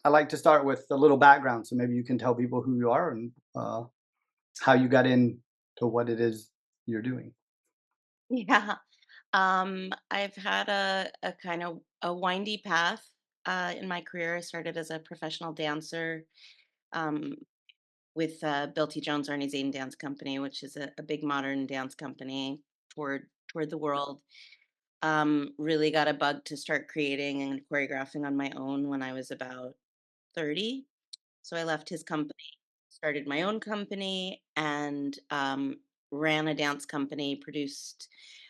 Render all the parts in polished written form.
I like to start with a little background, so maybe you can tell people who you are and how you got into what it is you're doing. Yeah. I've had a kind of a windy path in my career. I started as a professional dancer um, with Bill T. Jones Arnie Zane Dance Company, which is a big modern dance company toward the world. Really got a bug to start creating and choreographing on my own when I was about 30. So I left his company, started my own company, and ran a dance company, produced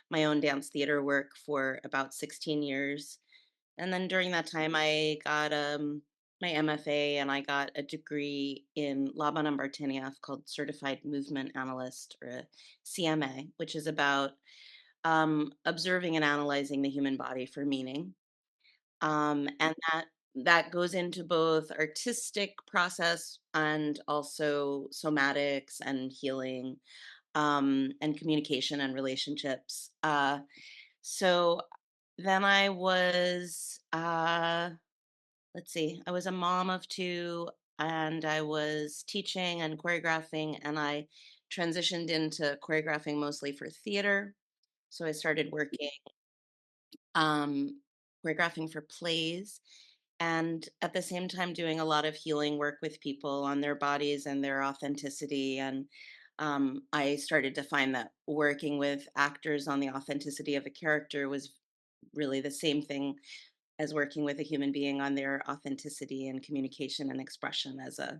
my own dance theater work for about 16 years. And then during that time, I got my MFA and I got a degree in Laban and Bartenieff called Certified Movement Analyst or a CMA, which is about observing and analyzing the human body for meaning. And that goes into both artistic process and also somatics and healing, and communication and relationships. So then I was, let's see, I was a mom of two, and I was teaching and choreographing, and I transitioned into choreographing mostly for theater. So I started working um, choreographing for plays, and at the same time doing a lot of healing work with people on their bodies and their authenticity. And I started to find that working with actors on the authenticity of a character was really the same thing as working with a human being on their authenticity and communication and expression as a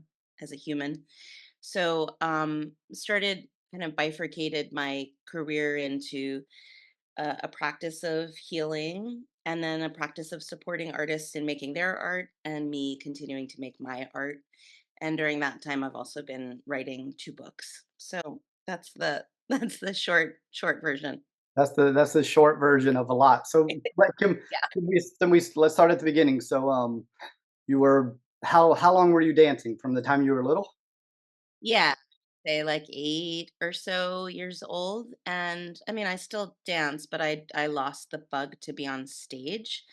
human. So started kind of bifurcated my career into a practice of healing and then a practice of supporting artists in making their art and me continuing to make my art. And during that time I've also been writing two books. So that's the that's the short version. That's the short version of a lot. So, let's start at the beginning. So, you were how long were you dancing from the time you were little? Yeah, say like 8 or so years old, and I mean, I still dance, but I lost the bug to be on stage,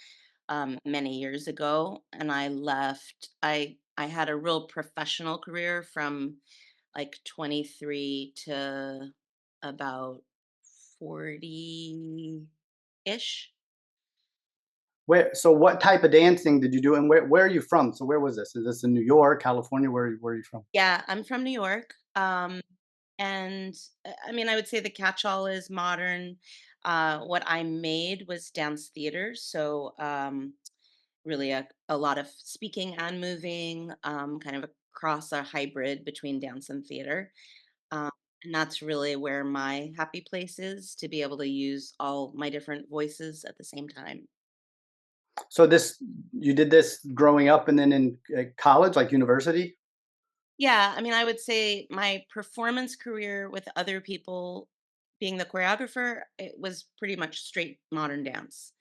many years ago, and I left. I had a real professional career from like 23 to about 40-ish. So what type of dancing did you do, and where are you from? So where was this? Is this in New York, California? Where are you from? Yeah, I'm from New York. And I mean, I would say the catch-all is modern. What I made was dance theater, so really a lot of speaking and moving, kind of across a hybrid between dance and theater. Um, and that's really where my happy place is to be able to use all my different voices at the same time. So this you did this growing up and then in, college, like university? Yeah, I mean, I would say my performance career with other people being the choreographer, it was pretty much straight modern dance.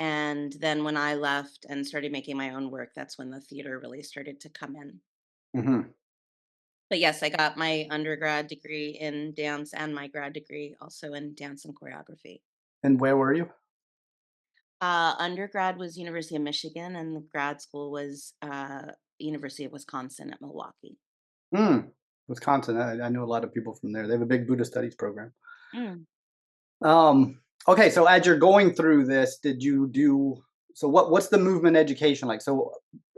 And then when I left and started making my own work, that's when the theater really started to come in. Mhm. But yes, I got my undergrad degree in dance and my grad degree also in dance and choreography. And where were you? Undergrad was University of Michigan, and the grad school was University of Wisconsin at Milwaukee. Mm, Wisconsin. I know a lot of people from there. They have a big Buddhist studies program. Mm. Okay, so as you're going through this, did you do so what's the movement education like? So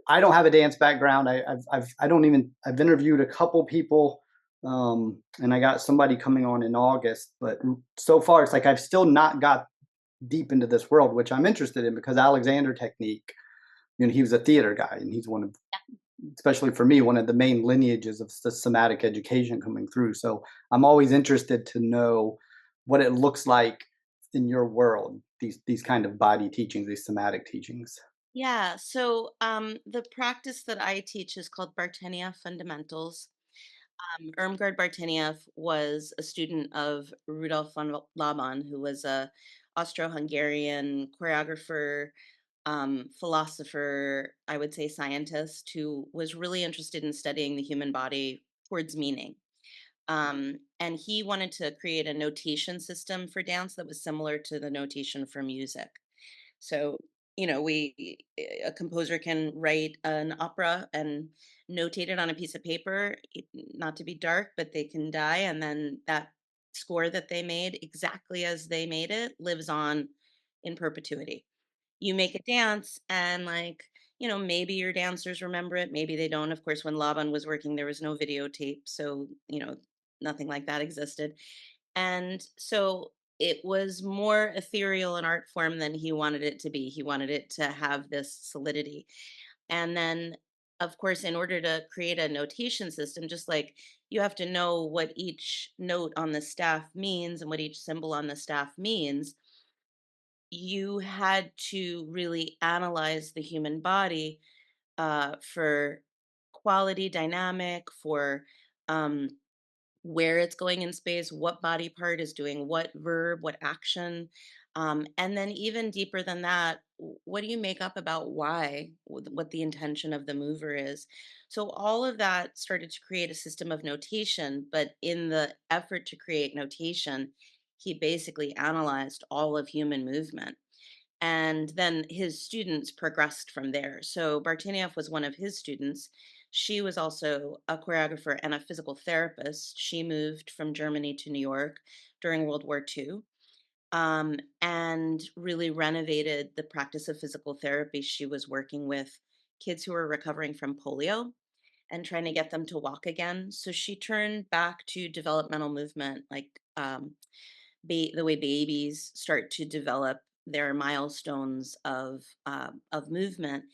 I don't have a dance background. I don't even I've interviewed a couple people, and I got somebody coming on in August, but so far it's like I've still not got deep into this world, which I'm interested in because Alexander technique, he was a theater guy and he's one of, especially for me, one of the main lineages of somatic education coming through. So I'm always interested to know what it looks like in your world, these kind of body teachings, these somatic teachings. Yeah, so the practice that I teach is called Bartenieff Fundamentals. Irmgard Bartenieff was a student of Rudolf von Laban, who was a Austro-Hungarian choreographer, philosopher, I would say scientist, who was really interested in studying the human body towards meaning. And he wanted to create a notation system for dance that was similar to the notation for music. So a composer can write an opera and notate it on a piece of paper, not to be dark, but they can die, and then that score that they made, exactly as they made it, lives on in perpetuity. You make a dance and, like, maybe your dancers remember it, maybe they don't. Of course, when Laban was working, there was no videotape, so, nothing like that existed. And so it was more ethereal an art form than he wanted it to be. He wanted it to have this solidity. And then, of course, in order to create a notation system, just like you have to know what each note on the staff means and what each symbol on the staff means, you had to really analyze the human body for quality dynamic, for um, where it's going in space, what body part is doing what verb, what action. And then, even deeper than that, what do you make up about why, what the intention of the mover is? So, all of that started to create a system of notation. But in the effort to create notation, he basically analyzed all of human movement. And then his students progressed from there. So Bartenieff was one of his students. She was also a choreographer and a physical therapist. She moved from Germany to New York during World War II, and really renovated the practice of physical therapy. She was working with kids who were recovering from polio and trying to get them to walk again. So she turned back to developmental movement, like the way babies start to develop their milestones of movement,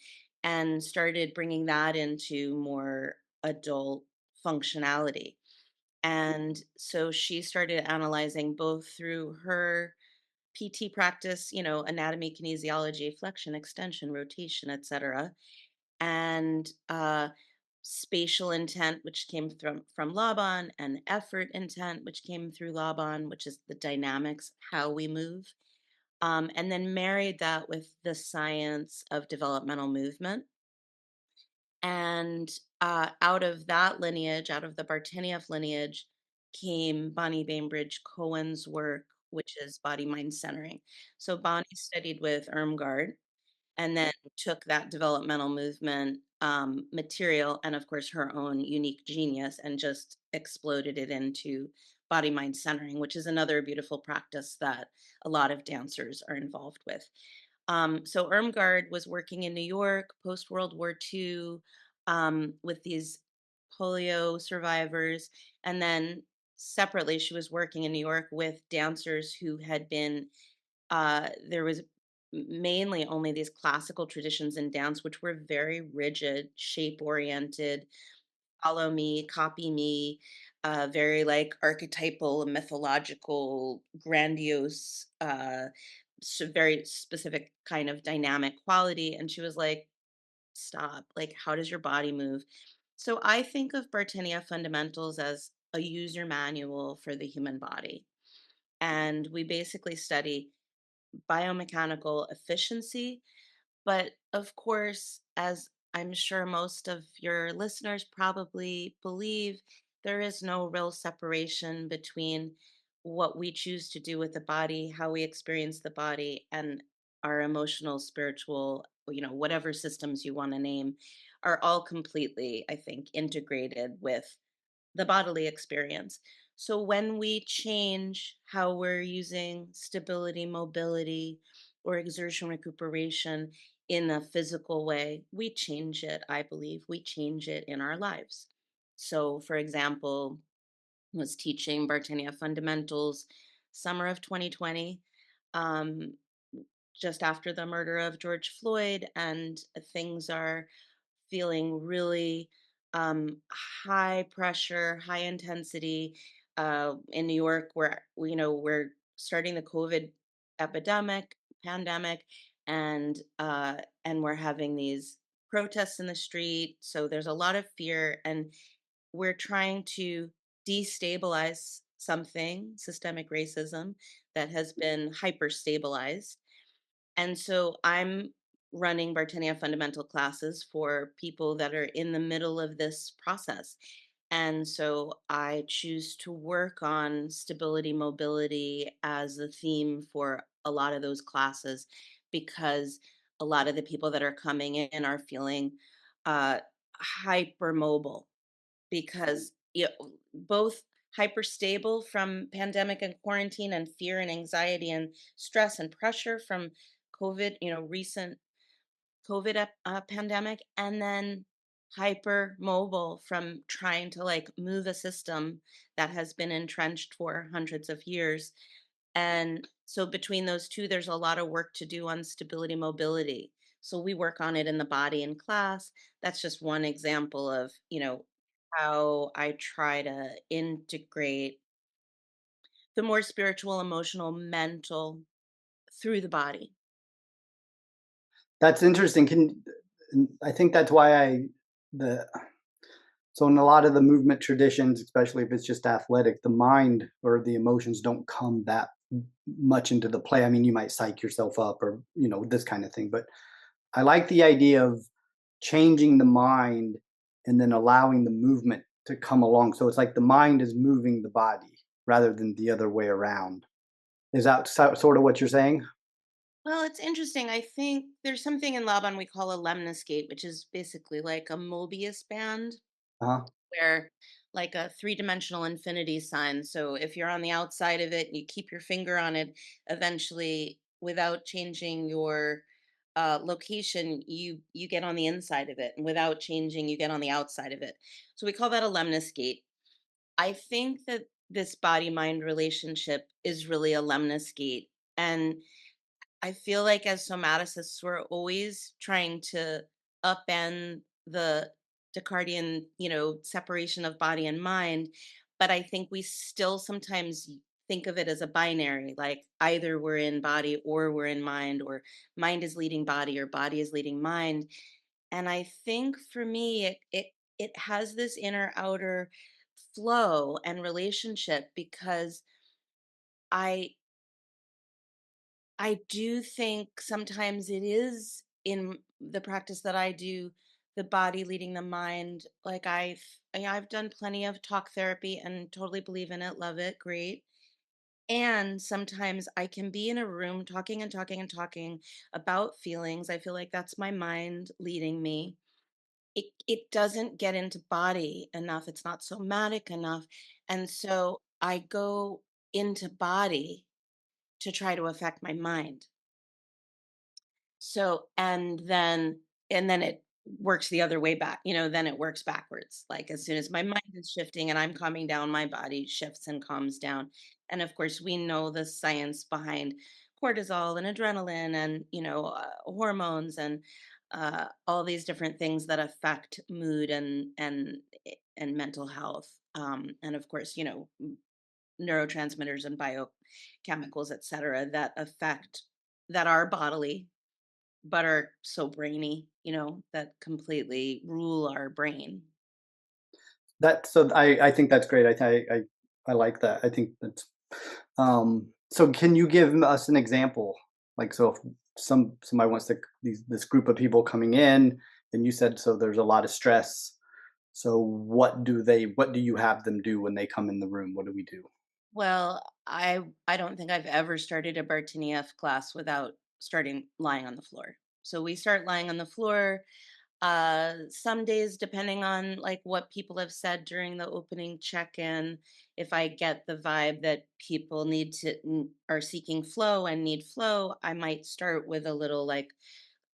and started bringing that into more adult functionality. And so she started analyzing both through her PT practice, anatomy, kinesiology, flexion, extension, rotation, etc., and spatial intent, which came from Laban, and effort intent, which came through Laban, which is the dynamics, how we move, and then married that with the science of developmental movement. And out of that lineage, out of the Bartenieff lineage, came Bonnie Bainbridge Cohen's work, which is body mind centering. So Bonnie studied with Irmgard, and then took that developmental movement material and, of course, her own unique genius, and just exploded it into body mind centering, which is another beautiful practice that a lot of dancers are involved with. So Irmgard was working in New York post World War II, with these polio survivors. And then separately, she was working in New York with dancers who had been, there was mainly only these classical traditions in dance, which were very rigid, shape oriented, follow me, copy me, very like archetypal, mythological, grandiose, very specific kind of dynamic quality. And she was like, stop, like, how does your body move? So I think of Bartenia fundamentals as a user manual for the human body. And we basically study biomechanical efficiency. But of course, as I'm sure most of your listeners probably believe, there is no real separation between what we choose to do with the body, how we experience the body, and our emotional, spiritual, whatever systems you want to name, are all completely, I think, integrated with the bodily experience. So when we change how we're using stability, mobility, or exertion recuperation in a physical way, we change it, I believe. We change it in our lives. So, for example, was teaching Bartenia fundamentals summer of 2020, um, just after the murder of George Floyd, and things are feeling really high pressure, high intensity. In New York, where we're starting the COVID pandemic, and we're having these protests in the street. So there's a lot of fear, and we're trying to destabilize something, systemic racism, that has been hyper stabilized. And so I'm running Bartenia fundamental classes for people that are in the middle of this process. And so I choose to work on stability, mobility as the theme for a lot of those classes, because a lot of the people that are coming in are feeling uh, hypermobile because both hyper stable from pandemic and quarantine and fear and anxiety and stress and pressure from COVID, recent COVID pandemic, and then hyper mobile from trying to like move a system that has been entrenched for hundreds of years. And so between those two, there's a lot of work to do on stability mobility. So we work on it in the body in class. That's just one example of, how I try to integrate the more spiritual, emotional, mental through the body. That's interesting. I think that's why the so in a lot of the movement traditions, especially if it's just athletic, the mind or the emotions don't come that much into the play. I mean, you might psych yourself up or, this kind of thing, but I like the idea of changing the mind and then allowing the movement to come along. So it's like the mind is moving the body rather than the other way around. Is that sort of what you're saying? Well, it's interesting. I think there's something in Laban we call a lemniscate, which is basically like a Mobius band, Uh-huh. where like a three-dimensional infinity sign. So if you're on the outside of it and you keep your finger on it, eventually, without changing your location, you get on the inside of it, and without changing, you get on the outside of it. So we call that a lemniscate. I think that this body-mind relationship is really a lemniscate, and I feel like as somaticists, we're always trying to upend the Descartian, separation of body and mind. But I think we still sometimes think of it as a binary, like either we're in body or we're in mind, or mind is leading body or body is leading mind. And I think for me, it has this inner outer flow and relationship because I I do think sometimes it is in the practice that I do, the body leading the mind. Like I've done plenty of talk therapy and totally believe in it, love it, great. And sometimes I can be in a room talking and talking and talking about feelings. I feel like that's my mind leading me. It doesn't get into body enough. It's not somatic enough. And so I go into body to try to affect my mind. So, and then it works the other way back, then it works backwards. Like as soon as my mind is shifting and I'm calming down, my body shifts and calms down. And of course, we know the science behind cortisol and adrenaline and, hormones and all these different things that affect mood and mental health. And of course, neurotransmitters and biochemicals, et cetera, that are bodily but are so brainy, that completely rule our brain. I think that's great. I like that. I think that's so can you give us an example? Like so if somebody wants to this group of people coming in and you said so there's a lot of stress. So what do you have them do when they come in the room? What do we do? Well, I don't think I've ever started a Bartenieff class without starting lying on the floor. So we start lying on the floor. Some days, depending on like what people have said during the opening check-in, if I get the vibe that people are seeking flow and need flow, I might start with a little like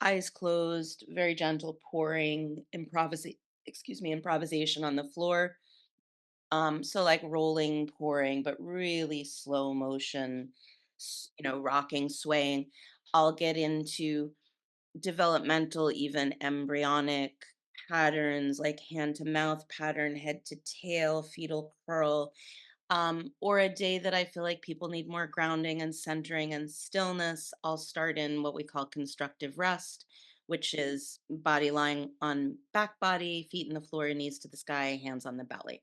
eyes closed, very gentle pouring improvisation on the floor. So like rolling, pouring, but really slow motion, rocking, swaying. I'll get into developmental, even embryonic patterns like hand to mouth pattern, head to tail, fetal curl, or a day that I feel like people need more grounding and centering and stillness. I'll start in what we call constructive rest, which is body lying on back body, feet in the floor, knees to the sky, hands on the belly.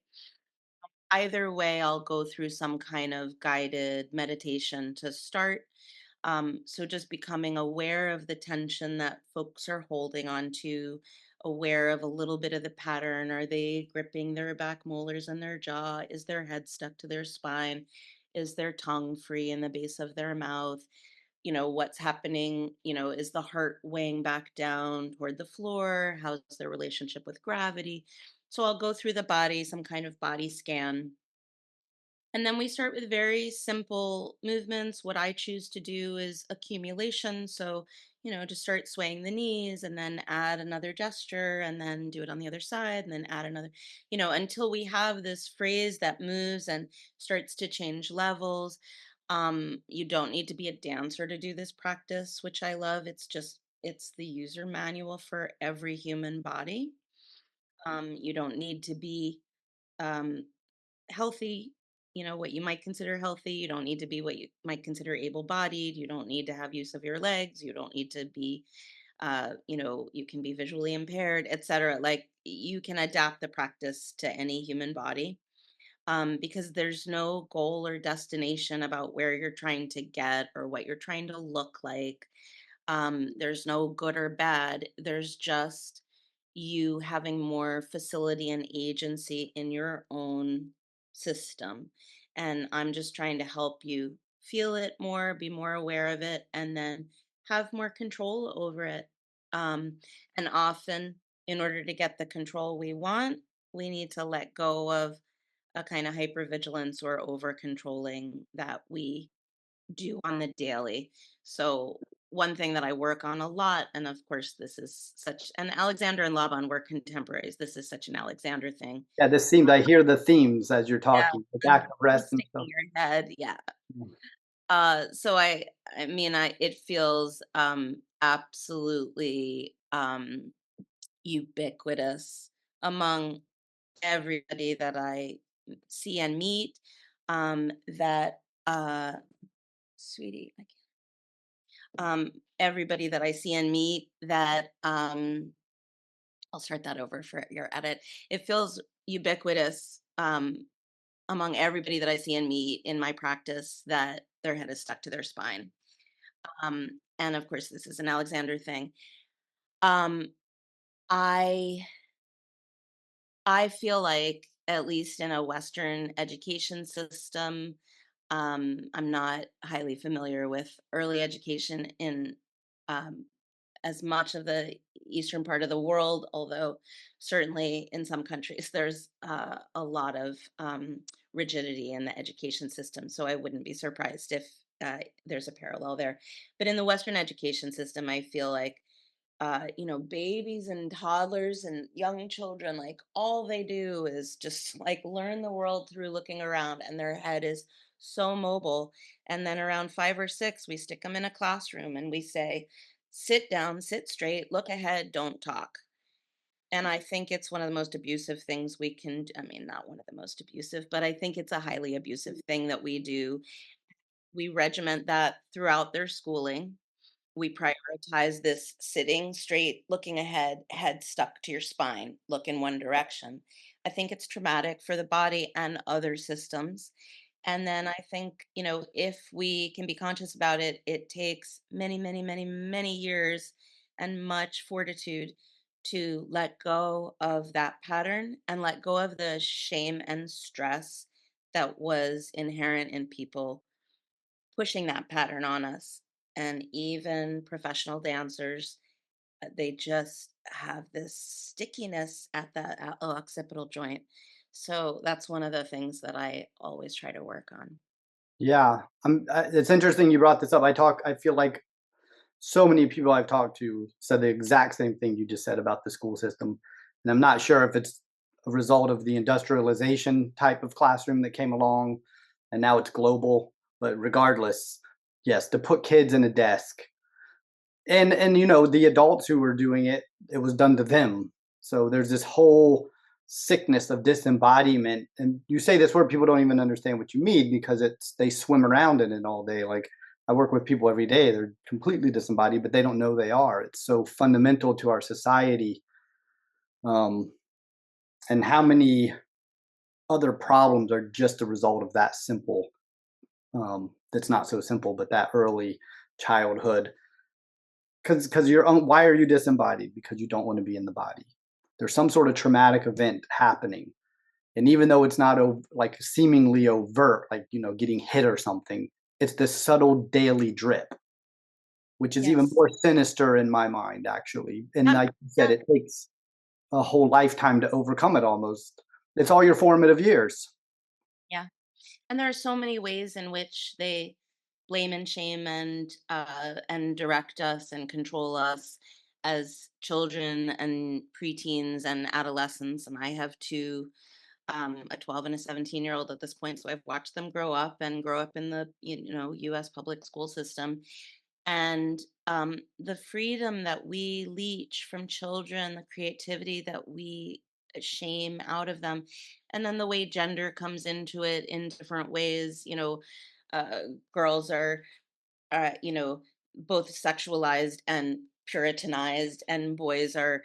Either way, I'll go through some kind of guided meditation to start. So just becoming aware of the tension that folks are holding on to, aware of a little bit of the pattern. Are they gripping their back molars and their jaw? Is their head stuck to their spine? Is their tongue free in the base of their mouth? what's happening, is the heart weighing back down toward the floor? How's their relationship with gravity? So I'll go through the body, some kind of body scan. And then we start with very simple movements. What I choose to do is accumulation. So, just start swaying the knees and then add another gesture and then do it on the other side and then add another, until we have this phrase that moves and starts to change levels. You don't need to be a dancer to do this practice, which I love. It's the user manual for every human body. You don't need to be um, healthy, what you might consider healthy. You don't need to be what you might consider able bodied. You don't need to have use of your legs. You don't need to be, you can be visually impaired, etc. Like you can adapt the practice to any human body, because there's no goal or destination about where you're trying to get or what you're trying to look like. There's no good or bad. There's just you having more facility and agency in your own system. And I'm just trying to help you feel it more, be more aware of it, and then have more control over it. Um, and often, in order to get the control we want, we need to let go of a kind of hypervigilance or over controlling that we do on the daily. So one thing that I work on a lot, and of course this is such, and Alexandra and Laban were contemporaries. This is such an Alexander thing. Yeah, this seems, I hear the themes as you're Yeah, talking, the the back of rest and sticking stuff. your head. Yeah. Mm. So I mean it feels absolutely ubiquitous among everybody that I see and meet. That sweetie, everybody that I see and meet that I'll start that over for your edit. It feels ubiquitous among everybody that I see and meet in my practice that their head is stuck to their spine. And of course, this is an Alexander thing. Um, I I feel like, at least in a Western education system, I'm not highly familiar with early education in um, as much of the eastern part of the world, although certainly in some countries there's a lot of rigidity in the education system. So I wouldn't be surprised if there's a parallel there. But in the Western education system, I feel like babies and toddlers and young children, like all they do is just like learn the world through looking around, and their head is so mobile. And then around 5 or 6, we stick them in a classroom and we say, sit down, sit straight, look ahead, don't talk. And I think it's one of the most abusive things we can, I mean, not one of the most abusive, but I think it's a highly abusive thing that we do. We regiment that throughout their schooling. We prioritize this sitting straight, looking ahead, head stuck to your spine, look in one direction. I think it's traumatic for the body and other systems. And then I think, if we can be conscious about it, it takes many, many, many, many years and much fortitude to let go of that pattern and let go of the shame and stress that was inherent in people pushing that pattern on us. And even professional dancers, they just have this stickiness at the occipital joint. So that's one of the things that I always try to work on. Yeah, it's interesting you brought this up. I feel like so many people I've talked to said the exact same thing you just said about the school system. And I'm not sure if it's a result of the industrialization type of classroom that came along and now it's global, but regardless, yes, to put kids in a desk and the adults who were doing it, it was done to them. So there's this whole sickness of disembodiment, and you say this word, people don't even understand what you mean because it's they swim around in it all day. Like, I work with people every day, they're completely disembodied but they don't know they are. It's so fundamental to our society. um, and how many other problems are just a result of that simple, that's not so simple, but that early childhood. Because your own, why are you disembodied? Because you don't want to be in the body. There's some sort of traumatic event happening, and even though it's not like seemingly overt, like getting hit or something, it's this subtle daily drip. which is even Yes. more sinister in my mind, actually. And Yeah. like you said, Yeah. it takes a whole lifetime to overcome it almost. It's all your formative years. Yeah. And there are so many ways in which they blame and shame and direct us and control us as children and preteens and adolescents. And I have two, a 12 and a 17-year-old at this point, so I've watched them grow up in the U.S. public school system. And the freedom that we leech from children, the creativity that we shame out of them, and then the way gender comes into it in different ways. Uh, Girls are, both sexualized and puritanized, and boys are,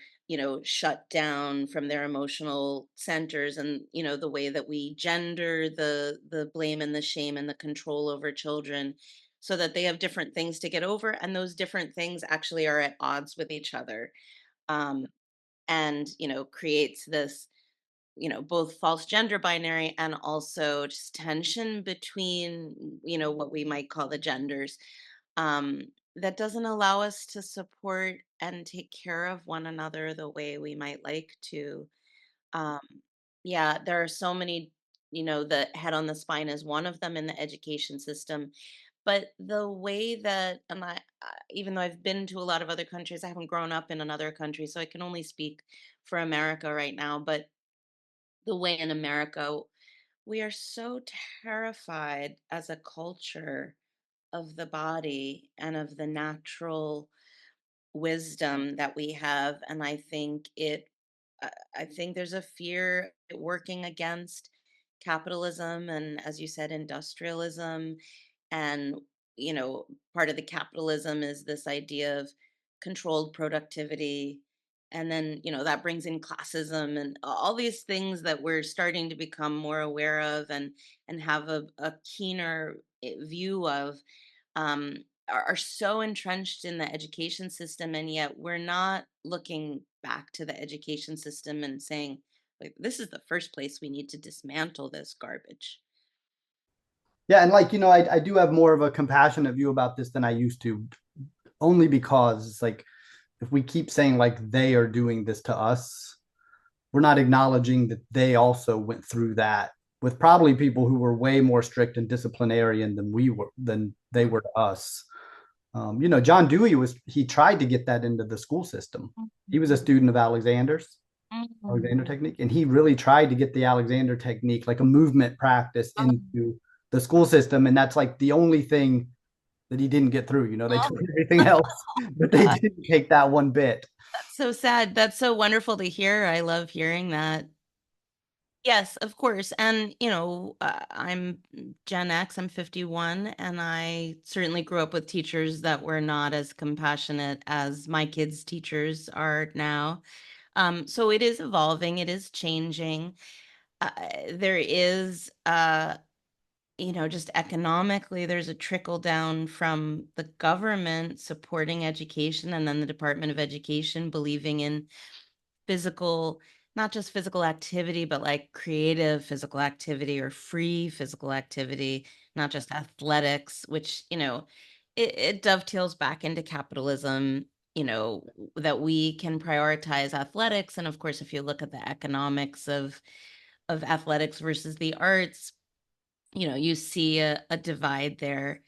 shut down from their emotional centers. And the way that we gender the blame and the shame and the control over children, so that they have different things to get over, and those different things actually are at odds with each other. um, and creates this, both false gender binary and also just tension between, what we might call the genders, um, that doesn't allow us to support and take care of one another the way we might like to. Um, yeah, there are so many, the head on the spine is one of them in the education system. But the way that, even though I've been to a lot of other countries, I haven't grown up in another country, so I can only speak for America right now. But the way in America, we are so terrified as a culture of the body and of the natural wisdom that we have. And I think there's a fear working against capitalism and, as you said, industrialism. And part of the capitalism is this idea of controlled productivity. And then that brings in classism and all these things that we're starting to become more aware of, and have a keener view of, um, are so entrenched in the education system. And yet we're not looking back to the education system and saying, like, this is the first place we need to dismantle this garbage. Yeah, and like, I do have more of a compassionate view about this than I used to, only because it's like if we keep saying like they are doing this to us, we're not acknowledging that they also went through that with probably people who were way more strict and disciplinarian than they were to us. John Dewey he tried to get that into the school system. He was a student of Alexander Mhm. technique, and he really tried to get the Alexander technique, like a movement practice, Um, into the school system. And that's like the only thing that he didn't get through. They oh took everything else, but they God, didn't take that one bit. that's so sad. That's so wonderful to hear. I love hearing that. Yes, of course. And, I'm Gen X, I'm 51, and I certainly grew up with teachers that were not as compassionate as my kids' teachers are now. So it is evolving, it is changing. There is, just economically, there's a trickle down from the government supporting education, and then the Department of Education believing in physical, not just physical activity, but like creative physical activity or free physical activity, not just athletics, which, it dovetails back into capitalism, that we can prioritize athletics. And of course, if you look at the economics of athletics versus the arts, you see a divide there.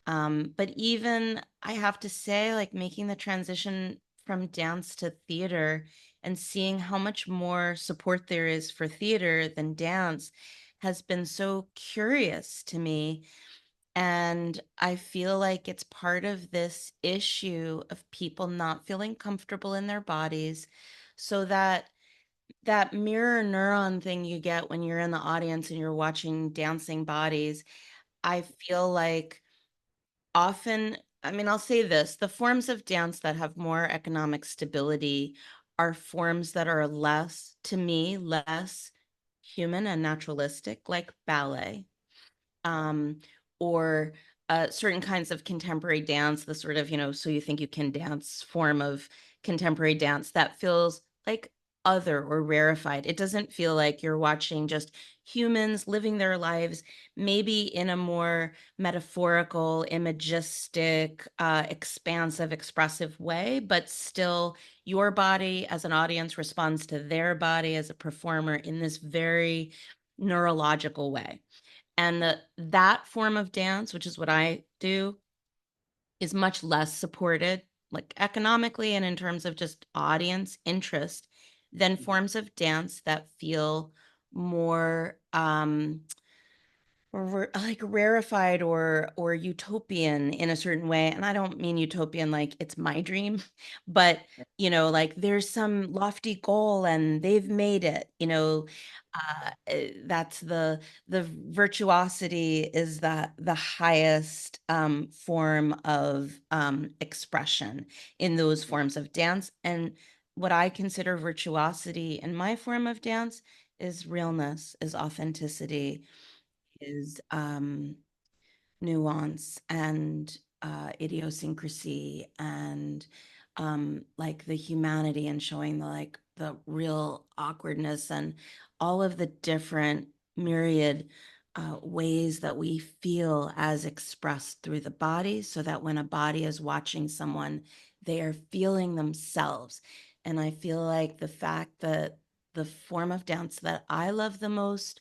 But even I have to say, like, making the transition from dance to theater and seeing how much more support there is for theater than dance has been so curious to me. And I feel like it's part of this issue of people not feeling comfortable in their bodies, so that mirror neuron thing you get when you're in the audience and you're watching dancing bodies. I feel like often, I mean, I'll say this, the forms of dance that have more economic stability are forms that are less, to me, less human and naturalistic, like ballet, um, or certain kinds of contemporary dance, the sort of, so you think you can dance form of contemporary dance that feels like other or rarefied. It doesn't feel like you're watching just humans living their lives, maybe in a more metaphorical, imagistic, expansive, expressive way, but still your body as an audience responds to their body as a performer in this very neurological way. And that form of dance, which is what I do, is much less supported, like economically and in terms of just audience interest, than forms of dance that feel more like rarefied or utopian in a certain way. And I don't mean utopian like it's my dream, but like there's some lofty goal and they've made it. That's the virtuosity is the highest form of expression in those forms of dance. And what I consider virtuosity in my form of dance is realness, is authenticity, is nuance and idiosyncrasy and like the humanity and showing the real awkwardness and all of the different myriad ways that we feel as expressed through the body, so that when a body is watching someone, they are feeling themselves. And I feel like the fact that the form of dance that I love the most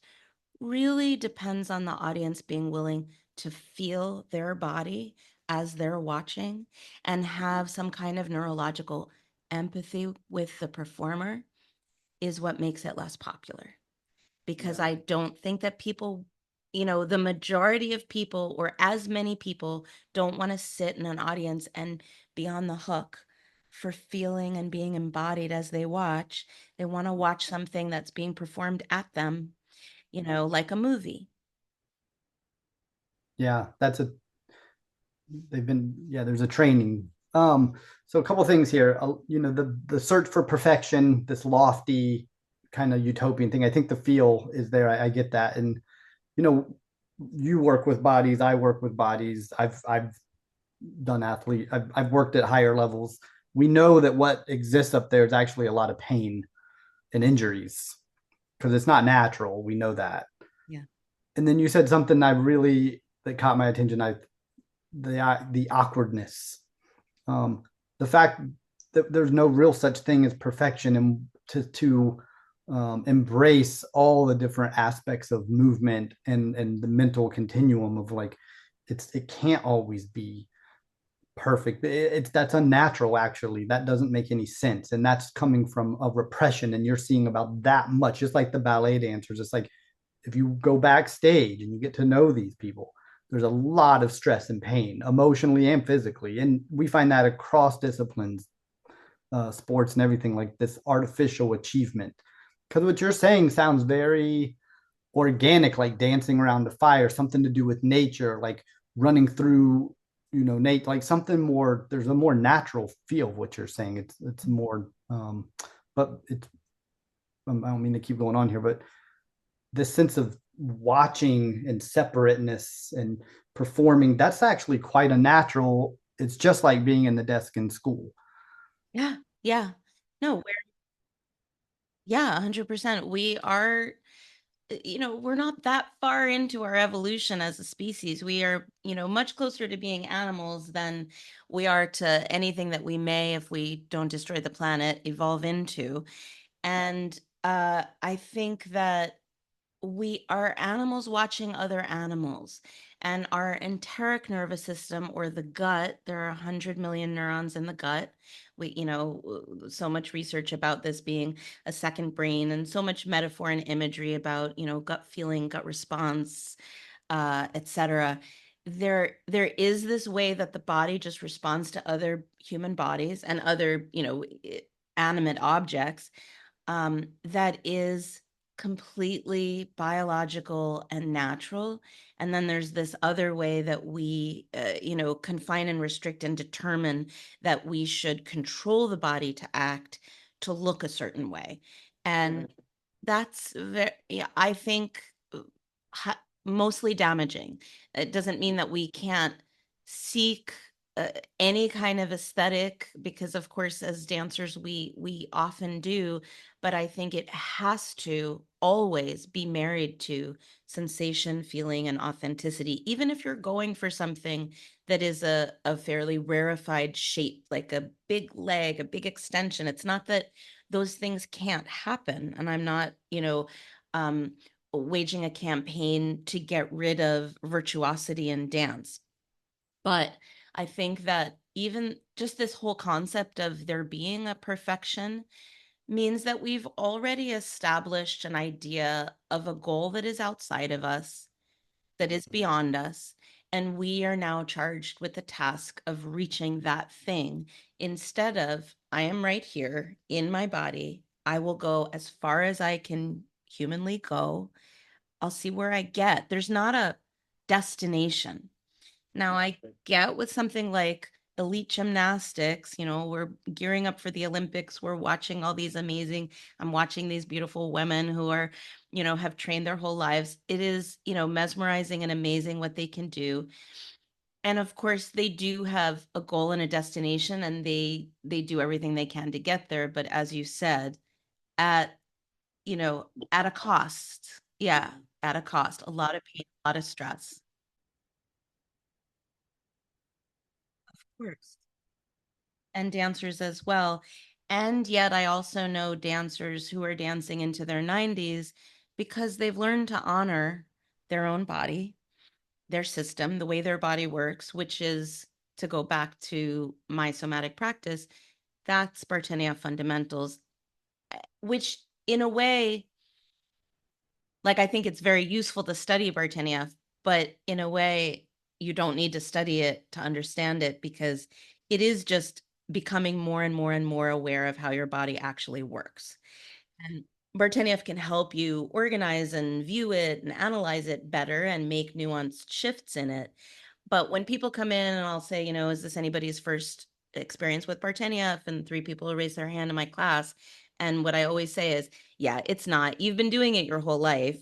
really depends on the audience being willing to feel their body as they're watching and have some kind of neurological empathy with the performer is what makes it less popular. Because Yeah. I don't think that people, the majority of people or as many people don't want to sit in an audience and be on the hook for feeling and being embodied as they watch. They want to watch something that's being performed at them, like a movie. Yeah, there's a training. So a couple things here. The search for perfection, this lofty kind of utopian thing. I think the feel is there. I get that. And you know, you work with bodies, I work with bodies. I've done I've worked at higher levels. We know that what exists up there is actually a lot of pain and injuries because it's not natural. We know that. Yeah. And then you said something that caught my attention. The awkwardness, um, the fact that there's no real such thing as perfection, and to embrace all the different aspects of movement and the mental continuum of like it can't always be perfect. It's that's unnatural. Actually, that doesn't make any sense, and that's coming from a repression. And you're seeing about that much, just like the ballet dancers. It's like if you go backstage and you get to know these people, there's a lot of stress and pain, emotionally and physically. And we find that across disciplines, sports and everything, like this artificial achievement. Because what you're saying sounds very organic, like dancing around the fire, something to do with nature, like running through, Nate, like something more, there's a more natural feel of what you're saying. It's more, but it's, I don't mean to keep going on here, but this sense of watching and separateness and performing, that's actually quite unnatural. It's just like being in the desk in school. Yeah. Yeah. No, yeah, 100%. We are, we're not that far into our evolution as a species. We are, much closer to being animals than we are to anything that we may, if we don't destroy the planet, evolve into. And I think that we are animals watching other animals, and our enteric nervous system, or the gut, there are 100 million neurons in the gut. So much research about this being a second brain, and so much metaphor and imagery about gut feeling, gut response, etc. There is this way that the body just responds to other human bodies and other animate objects, that is completely biological and natural. And then there's this other way that we, confine and restrict and determine that we should control the body to act, to look a certain way. And that's very, yeah, I think, mostly damaging. It doesn't mean that we can't seek uh, any kind of aesthetic, because of course as dancers we often do, but I think it has to always be married to sensation, feeling, and authenticity, even if you're going for something that is a fairly rarefied shape, like a big leg, a big extension. It's not that those things can't happen, and I'm not, um waging a campaign to get rid of virtuosity in dance. But I think that even just this whole concept of there being a perfection means that we've already established an idea of a goal that is outside of us, that is beyond us. And we are now charged with the task of reaching that thing instead of, I am right here in my body. I will go as far as I can humanly go. I'll see where I get. There's not a destination. Now, I get with something like elite gymnastics, we're gearing up for the Olympics. We're watching all these amazing, I'm watching these beautiful women who are, have trained their whole lives. It is, mesmerizing and amazing what they can do. And of course, they do have a goal and a destination, and they do everything they can to get there. But as you said, at, at a cost. Yeah, at a cost, a lot of pain, a lot of stress. Of course. And dancers as well. And yet, I also know dancers who are dancing into their 90s because they've learned to honor their own body, their system, the way their body works, which is, to go back to my somatic practice, that's Bartenieff fundamentals, which in a way, like, I think it's very useful to study Bartenieff, but in a way, you don't need to study it to understand it, because it is just becoming more and more and more aware of how your body actually works. And Bartenieff can help you organize and view it and analyze it better and make nuanced shifts in it. But when people come in and I'll say, is this anybody's first experience with Bartenieff? And three people raise their hand in my class. And what I always say is, yeah, it's not. You've been doing it your whole life,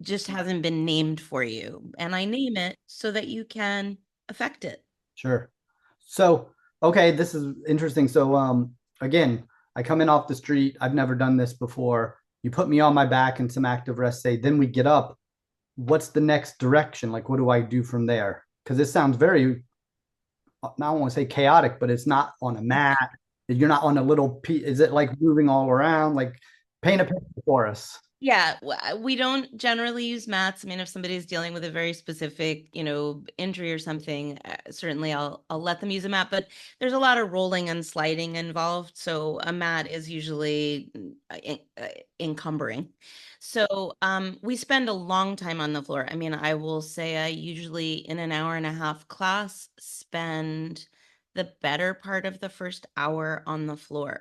just hasn't been named for you. And I name it so that you can affect it. Sure. So, okay, this is interesting. So, again, I come in off the street. I've never done this before. You put me on my back in some active rest, say, then we get up. What's the next direction? Like, what do I do from there? Because this sounds very, I don't want to say chaotic, but it's not on a mat. You're not on a little piece. Is it like moving all around? Like, paint a picture for us. Yeah, we don't generally use mats. I mean, if somebody's dealing with a very specific, injury or something, certainly I'll let them use a mat. But there's a lot of rolling and sliding involved, so a mat is usually encumbering. So we spend a long time on the floor. I mean, I will say I usually, in an hour and a half class, spend the better part of the first hour on the floor.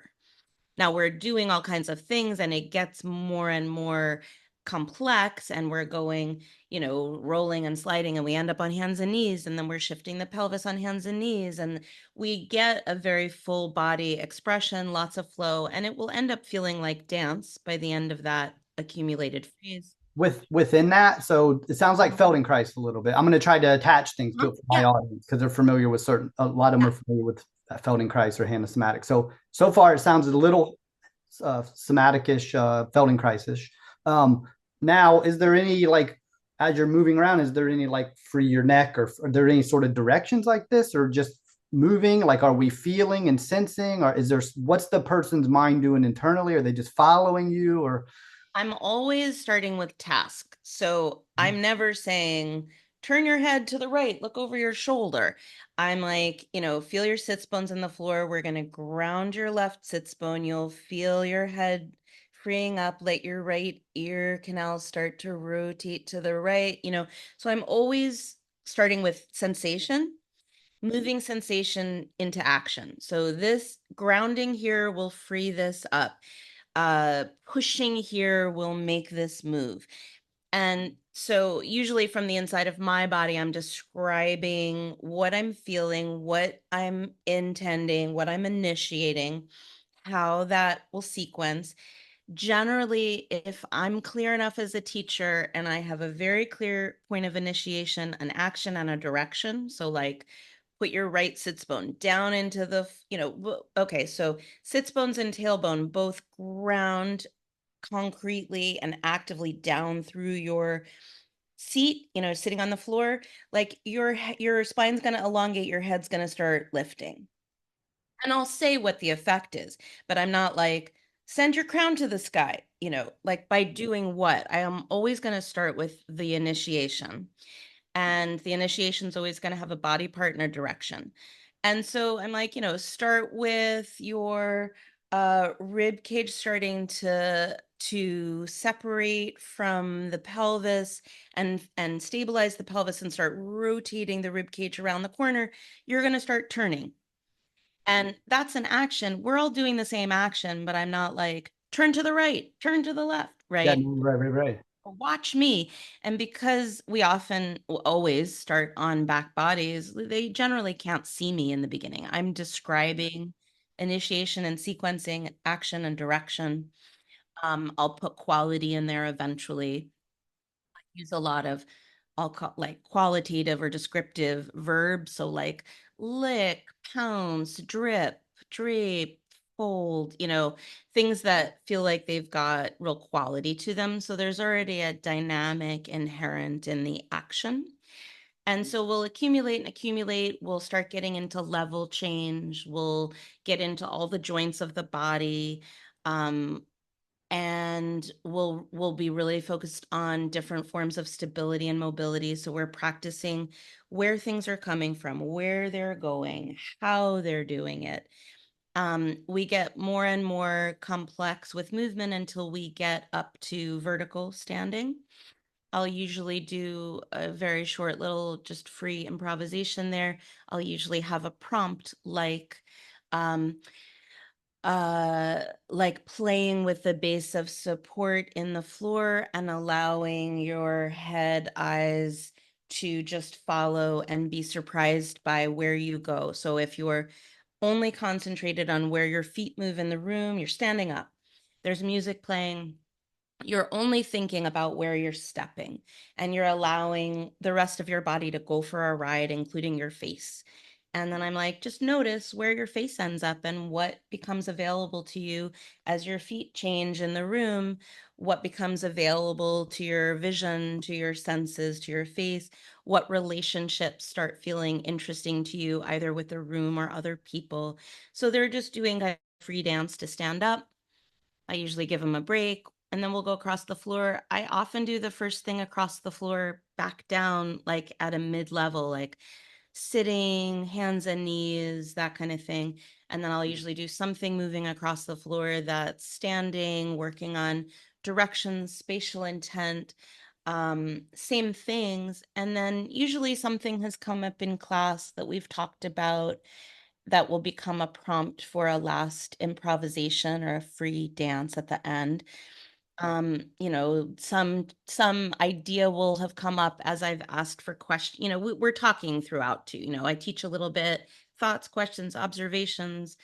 Now we're doing all kinds of things and it gets more and more complex, and we're going, rolling and sliding, and we end up on hands and knees, and then we're shifting the pelvis on hands and knees, and we get a very full body expression, lots of flow, and it will end up feeling like dance by the end of that accumulated phase. Within that. So it sounds like Feldenkrais a little bit. I'm going to try to attach things to Uh-huh. it for my Yeah, audience because they're familiar with a lot of them yeah. are familiar with Feldenkrais or Hannah Somatic. So far it sounds a little somatic-ish, Feldenkrais-ish. Um, Now, is there any like as you're moving around, is there any like free your neck, or are there any sort of directions like this, or just moving? Like, are we feeling and sensing, or is there what's the person's mind doing internally? Are they just following you, or I'm always starting with task. So I'm never saying, turn your head to the right, look over your shoulder. I'm like, feel your sits bones in the floor. We're going to ground your left sits bone. You'll feel your head freeing up. Let your right ear canal start to rotate to the right. So I'm always starting with sensation, moving sensation into action. So this grounding here will free this up. Pushing here will make this move. And so usually from the inside of my body, I'm describing what I'm feeling, what I'm intending, what I'm initiating, how that will sequence. Generally, if I'm clear enough as a teacher and I have a very clear point of initiation, an action, and a direction, so like put your right sits bone down into the, okay, so sits bones and tailbone both ground concretely and actively down through your seat, sitting on the floor, like your spine's going to elongate, your head's going to start lifting. And I'll say what the effect is, but I'm not like, send your crown to the sky, like by doing what? I am always going to start with the initiation. And the initiation is always going to have a body part and a direction. And so I'm like, start with your rib cage starting to separate from the pelvis and stabilize the pelvis and start rotating the rib cage around the corner. You're going to start turning. And that's an action. We're all doing the same action, but I'm not like, turn to the right, turn to the left, Yeah, right? right, right, right. Watch me. And because we often always start on back bodies, they generally can't see me in the beginning. I'm describing initiation and sequencing, action and direction. I'll put quality in there eventually. Use a lot of, I'll call like qualitative or descriptive verbs. So like lick, pounce, drip, drape, fold, things that feel like they've got real quality to them. So there's already a dynamic inherent in the action. And so we'll accumulate and accumulate. We'll start getting into level change. We'll get into all the joints of the body. Um, and we'll be really focused on different forms of stability and mobility. So we're practicing where things are coming from, where they're going, how they're doing it. We get more and more complex with movement until we get up to vertical standing. I'll usually do a very short little just free improvisation there. I'll usually have a prompt um, like playing with the base of support in the floor and allowing your head, eyes to just follow and be surprised by where you go. So if you're only concentrated on where your feet move in the room, you're standing up, there's music playing, you're only thinking about where you're stepping and you're allowing the rest of your body to go for a ride, including your face. And then I'm like, just notice where your face ends up and what becomes available to you as your feet change in the room, what becomes available to your vision, to your senses, to your face, what relationships start feeling interesting to you, either with the room or other people. So they're just doing a free dance to stand up. I usually give them a break and then we'll go across the floor. I often do the first thing across the floor back down, like at a mid level, like sitting, hands and knees, that kind of thing. And then I'll usually do something moving across the floor that's standing, working on directions, spatial intent, same things. And then usually something has come up in class that we've talked about that will become a prompt for a last improvisation or a free dance at the end. Some idea will have come up as I've asked for questions. We're talking throughout too. I teach a little bit, thoughts, questions, observations,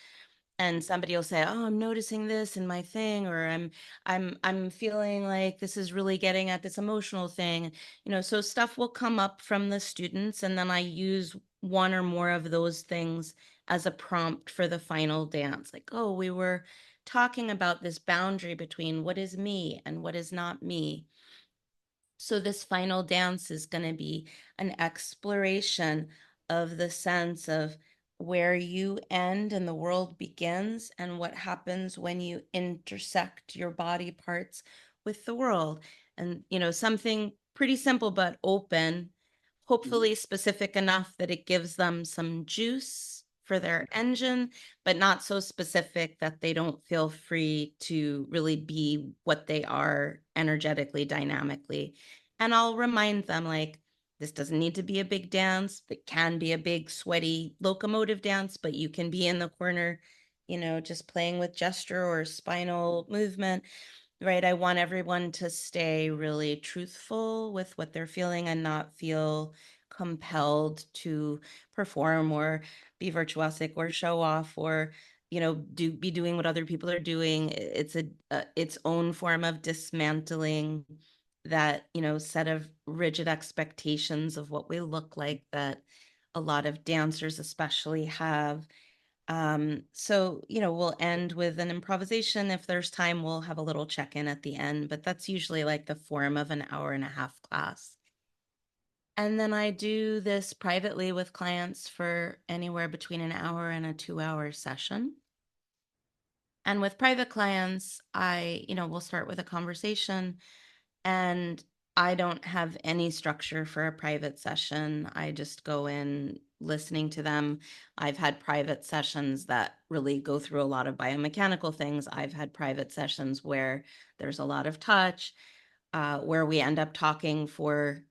and somebody will say, oh, I'm noticing this in my thing, or I'm feeling like this is really getting at this emotional thing. So stuff will come up from the students, and then I use one or more of those things as a prompt for the final dance, like, oh, we were talking about this boundary between what is me and what is not me. So this final dance is going to be an exploration of the sense of where you end and the world begins and what happens when you intersect your body parts with the world. And, something pretty simple but open, hopefully specific enough that it gives them some juice for their engine, but not so specific that they don't feel free to really be what they are energetically, dynamically. And I'll remind them, like, this doesn't need to be a big dance. It can be a big, sweaty locomotive dance, but you can be in the corner, just playing with gesture or spinal movement, right? I want everyone to stay really truthful with what they're feeling and not feel compelled to perform or be virtuosic or show off or be doing what other people are doing. It's its own form of dismantling that set of rigid expectations of what we look like that a lot of dancers especially have. So, we'll end with an improvisation. If there's time, we'll have a little check-in at the end, but that's usually like the form of an hour and a half class. And then I do this privately with clients for anywhere between an hour and a 2-hour session. And with private clients, we'll start with a conversation, and I don't have any structure for a private session. I just go in listening to them. I've had private sessions that really go through a lot of biomechanical things. I've had private sessions where there's a lot of touch, where we end up talking for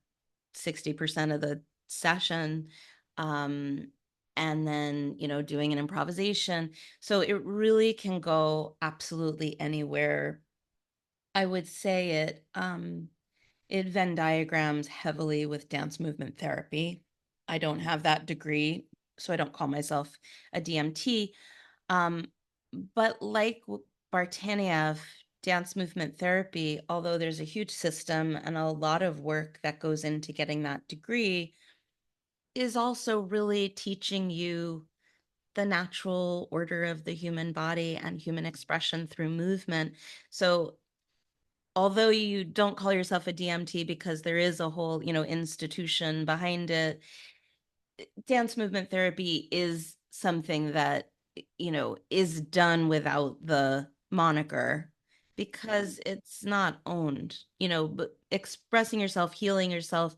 60% of the session. Um, and then, doing an improvisation. So it really can go absolutely anywhere. I would say it Venn diagrams heavily with dance movement therapy. I don't have that degree, so I don't call myself a DMT. Um, but like Bartenieff, dance movement therapy, although there's a huge system and a lot of work that goes into getting that degree, is also really teaching you the natural order of the human body and human expression through movement. So although you don't call yourself a DMT because there is a whole, institution behind it, dance movement therapy is something that, is done without the moniker because it's not owned, but expressing yourself, healing yourself,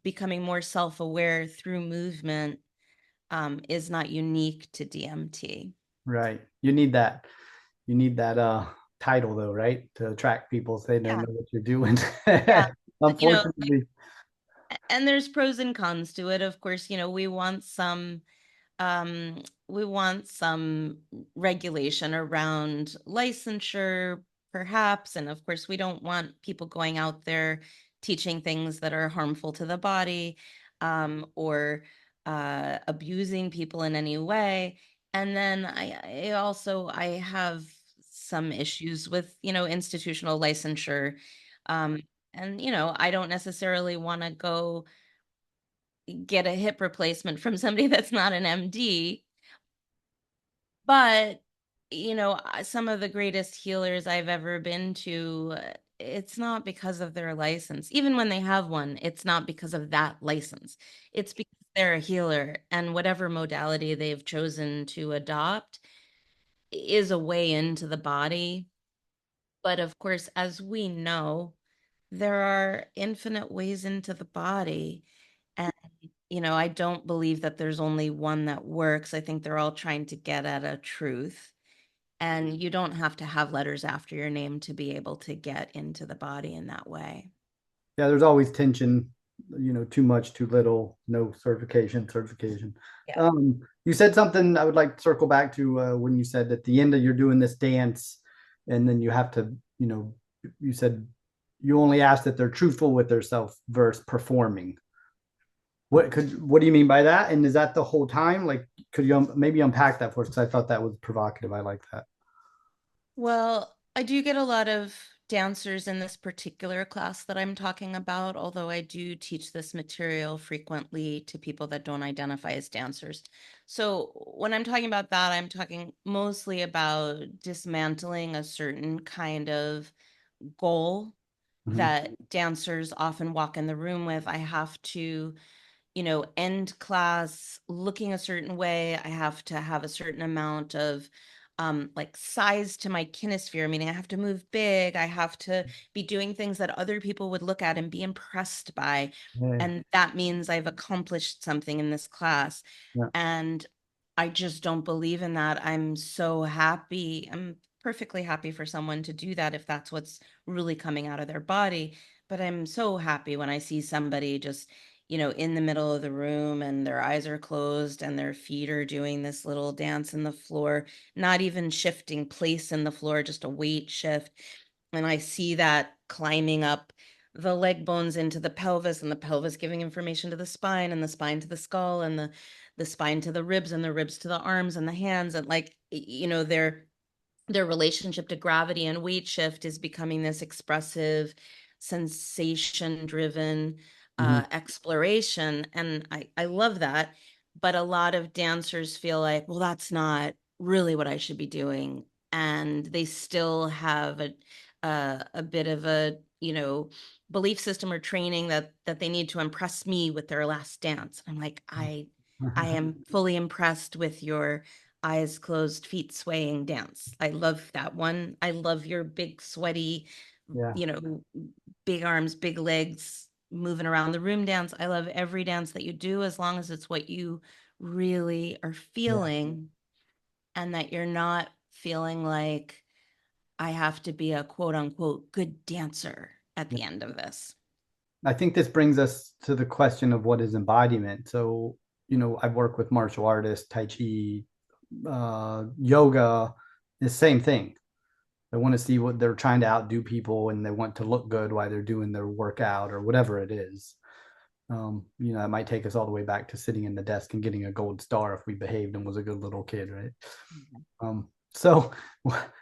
becoming more self-aware through movement is not unique to DMT. Right. You need that title though, right? To attract people so they don't Yeah, know what you're doing. yeah. Like, Unfortunately. and there's pros and cons to it. Of course, we want some regulation around licensure, perhaps. And of course, we don't want people going out there teaching things that are harmful to the body, or abusing people in any way. And then I have some issues with, institutional licensure. Um, and, I don't necessarily want to go get a hip replacement from somebody that's not an MD. But, some of the greatest healers I've ever been to, it's not because of their license. Even when they have one, it's not because of that license. It's because they're a healer, and whatever modality they've chosen to adopt is a way into the body. But of course, as we know, there are infinite ways into the body. And, I don't believe that there's only one that works. I think they're all trying to get at a truth. And you don't have to have letters after your name to be able to get into the body in that way. Yeah, there's always tension, too much, too little, no certification. Yeah. You said something I would like to circle back to when you said at the end of you're doing this dance, and then you have to, you said you only ask that they're truthful with themselves versus performing. What do you mean by that? And is that the whole time? Like, could you maybe unpack that for us? Because I thought that was provocative. I like that. Well, I do get a lot of dancers in this particular class that I'm talking about, although I do teach this material frequently to people that don't identify as dancers. So when I'm talking about that, I'm talking mostly about dismantling a certain kind of goal Mhm. that dancers often walk in the room with. I have to, end class looking a certain way. I have to have a certain amount of like size to my kinesphere, meaning I have to move big. I have to be doing things that other people would look at and be impressed by. Yeah, And that means I've accomplished something in this class. yeah. And I just don't believe in that. I'm so happy. I'm perfectly happy for someone to do that if that's what's really coming out of their body. But I'm so happy when I see somebody just, in the middle of the room and their eyes are closed and their feet are doing this little dance in the floor, not even shifting place in the floor, just a weight shift. And I see that climbing up the leg bones into the pelvis, and the pelvis giving information to the spine, and the spine to the skull, and the spine to the ribs, and the ribs to the arms and the hands. And like, their relationship to gravity and weight shift is becoming this expressive, sensation driven Mhm. exploration. And I love that. but a lot of dancers feel like, well, that's not really what I should be doing. And they still have a bit of a, belief system or training that they need to impress me with their last dance. I'm like, I am fully impressed with your eyes closed, feet swaying dance. I love that one. I love your big, sweaty, Yeah, you know, big arms, big legs, moving around the room dance. I love every dance that you do as long as it's what you really are yeah. feeling and that you're not feeling like I have to be a quote unquote good dancer at Yeah. the end of this. I think this brings us to the question of what is embodiment. So, I've worked with martial artists, Tai Chi, yoga, the same thing. They want to see what they're trying to outdo people and they want to look good while they're doing their workout or whatever it is. It might take us all the way back to sitting in the desk and getting a gold star if we behaved and was a good little kid, right? So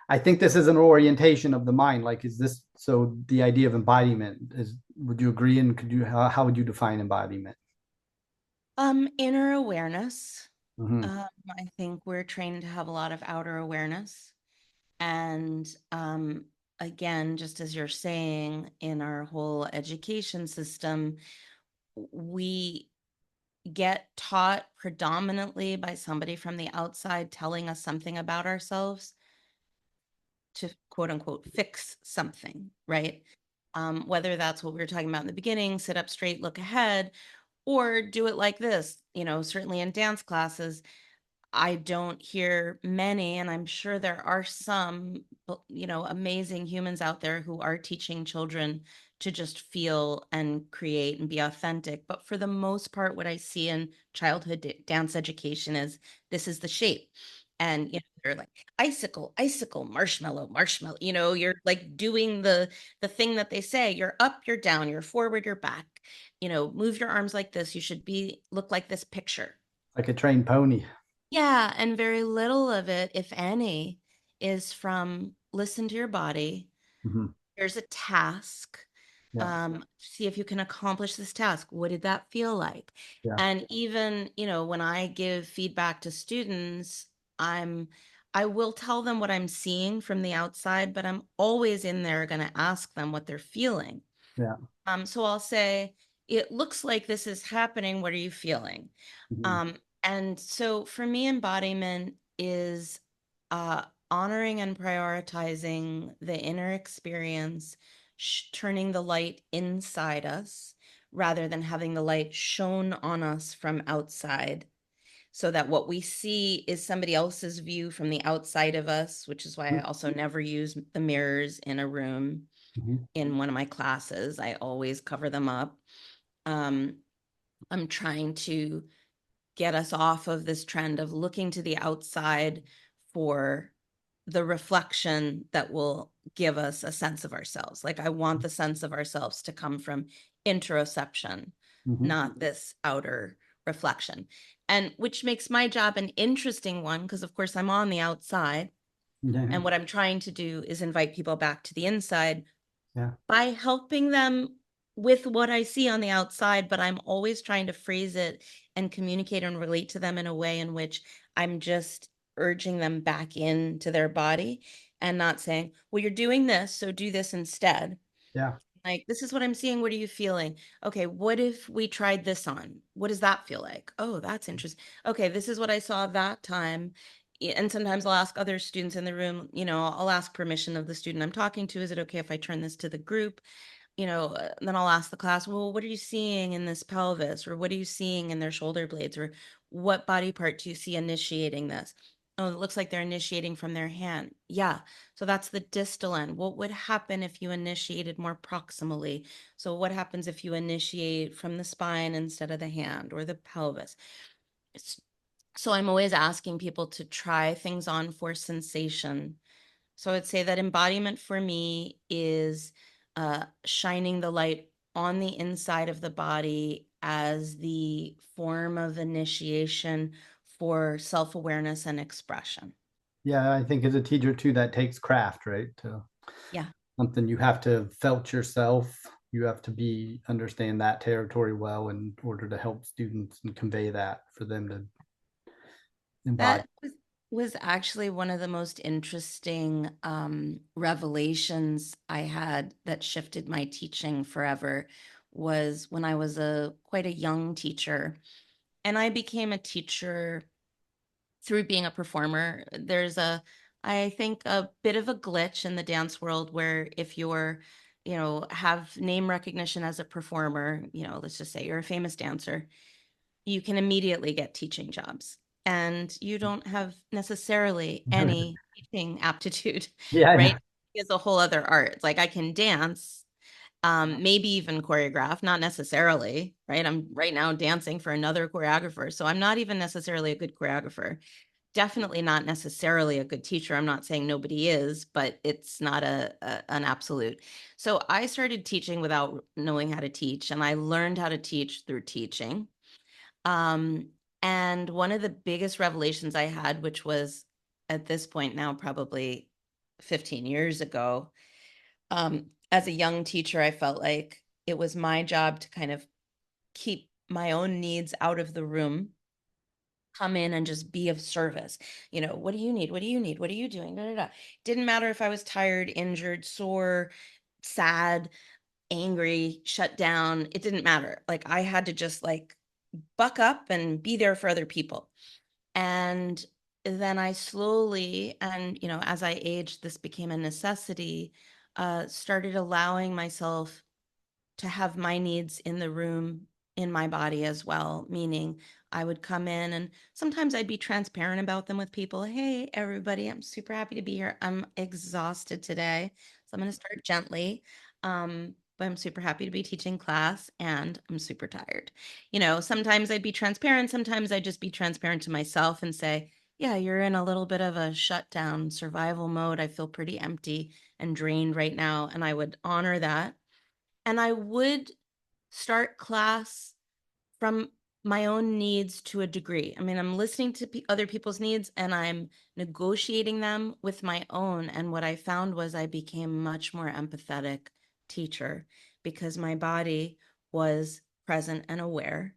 I think this is an orientation of the mind. Like, is this so the idea of embodiment is, would you agree? And could you, how would you define embodiment? Inner awareness. Mm-hmm. Um, I think we're trained to have a lot of outer awareness. And again, just as you're saying, in our whole education system, we get taught predominantly by somebody from the outside telling us something about ourselves to quote unquote fix something, right? Whether that's what we were talking about in the beginning, sit up straight, look ahead, or do it like this. Certainly in dance classes, I don't hear many, and I'm sure there are some, amazing humans out there who are teaching children to just feel and create and be authentic. But for the most part, what I see in childhood dance education is this is the shape. And they're like icicle, icicle, marshmallow, marshmallow. You're like doing the thing that they say. You're up, you're down, you're forward, you're back. Move your arms like this. You should be look like this picture. Like a trained pony. Yeah, and very little of it, if any, is from listen to your body. Mm-hmm. Here's a task. Yeah, See if you can accomplish this task. What did that feel like? yeah, And even, when I give feedback to students, I'm I will tell them what I'm seeing from the outside, but I'm always in there going to ask them what they're feeling. yeah. So I'll say, it looks like this is happening. What are you feeling? Mm-hmm. And so for me, embodiment is uh, honoring and prioritizing the inner experience, turning the light inside us rather than having the light shone on us from outside. So that what we see is somebody else's view from the outside of us, which is why I also never use the mirrors in a room Mm-hmm. in one of my classes. I always cover them up. Um, I'm trying to get us off of this trend of looking to the outside for the reflection that will give us a sense of ourselves. Like, I want the sense of ourselves to come from interoception, Mm-hmm. not this outer reflection. And which makes my job an interesting one because, of course, I'm on the outside. Yeah, And what I'm trying to do is invite people back to the inside yeah, by helping them with what I see on the outside, but I'm always trying to phrase it and communicate and relate to them in a way in which I'm just urging them back into their body and not saying, well, you're doing this, so do this instead. yeah, Like, this is what I'm seeing. What are you feeling? Okay, what if we tried this on? What does that feel like? Oh, that's interesting. Okay, this is what I saw that time. And sometimes I'll ask other students in the room, I'll ask permission of the student I'm talking to. Is it okay if I turn this to the group? Then I'll ask the class, well, what are you seeing in this pelvis? Or what are you seeing in their shoulder blades? Or what body part do you see initiating this? Oh, it looks like they're initiating from their hand. Yeah. So that's the distal end. What would happen if you initiated more proximally? So what happens if you initiate from the spine instead of the hand or the pelvis? It's, so I'm always asking people to try things on for sensation. So I'd say that embodiment for me is shining the light on the inside of the body as the form of initiation for self awareness and expression. yeah. I think as a teacher too, that takes craft, right? Yeah. Something you have to have felt yourself. You have to be understand that territory well in order to help students and convey that for them to embody. That was actually one of the most interesting revelations I had that shifted my teaching forever was when I was a quite a young teacher, and I became a teacher through being a performer. There's I think, a bit of a glitch in the dance world where if you're, have name recognition as a performer, let's just say you're a famous dancer, you can immediately get teaching jobs. And you don't have necessarily any teaching aptitude, Yeah, I know. right? It's a whole other art. It's like I can dance, maybe even choreograph, not necessarily, right? I'm right now dancing for another choreographer. So I'm not even necessarily a good choreographer. Definitely not necessarily a good teacher. I'm not saying nobody is, but it's not an absolute. So I started teaching without knowing how to teach, and I learned how to teach through teaching. Um, and one of the biggest revelations I had, which was at this point now probably 15 years ago, as a young teacher, I felt like it was my job to kind of keep my own needs out of the room, come in and just be of service. What do you need? What do you need? What are you doing? Da, da, da. Didn't matter if I was tired, injured, sore, sad, angry, shut down. It didn't matter. Like I had to just like buck up and be there for other people. And then I slowly, and as I aged, this became a necessity, started allowing myself to have my needs in the room in my body as well, meaning I would come in and sometimes I'd be transparent about them with people. Hey, everybody, I'm super happy to be here. I'm exhausted today. So I'm going to start gently. But I'm super happy to be teaching class and I'm super tired. Sometimes I'd be transparent. Sometimes I'd just be transparent to myself and say, yeah, you're in a little bit of a shutdown survival mode. I feel pretty empty and drained right now. And I would honor that, and I would start class from my own needs to a degree. I mean, I'm listening to other people's needs and I'm negotiating them with my own. And what I found was I became much more empathetic teacher because my body was present and aware,